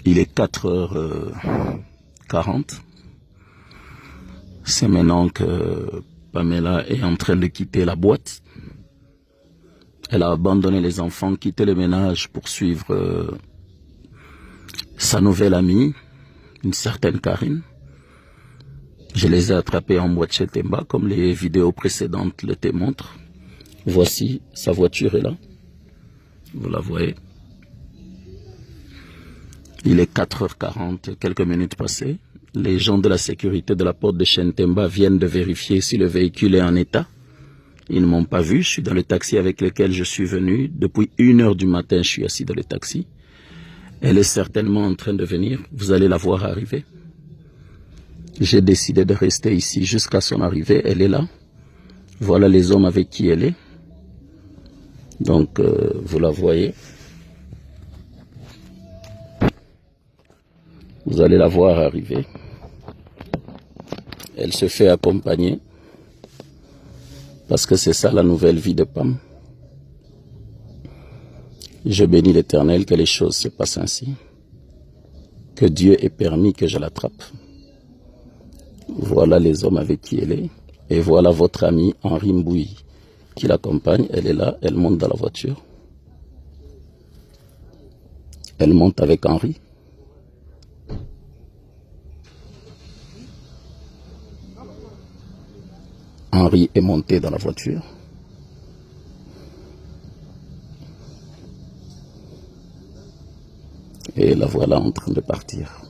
Il est 4h40. C'est maintenant que Pamela est en train de quitter la boîte. Elle a abandonné les enfants, quitté le ménage pour suivre sa nouvelle amie, une certaine Karine. Je les ai attrapés en boîte chez Temba, comme les vidéos précédentes le démontrent. Voici, sa voiture est là. Vous la voyez. Il est 4h40, quelques minutes passées. Les gens de la sécurité de la porte de Chentemba viennent de vérifier si le véhicule est en état. Ils ne m'ont pas vu. Je suis dans le taxi avec lequel je suis venu. Depuis 1h du matin, je suis assis dans le taxi. Elle est certainement en train de venir. Vous allez la voir arriver. J'ai décidé de rester ici jusqu'à son arrivée. Elle est là. Voilà les hommes avec qui elle est. Donc, vous la voyez. Vous allez la voir arriver. Elle se fait accompagner. Parce que c'est ça la nouvelle vie de Pam. Je bénis l'Éternel que les choses se passent ainsi. Que Dieu ait permis que je l'attrape. Voilà les hommes avec qui elle est. Et voilà votre amie Henri Mbouy qui l'accompagne. Elle est là, elle monte dans la voiture. Elle monte avec Henri. Henri est monté dans la voiture. Et la voilà en train de partir.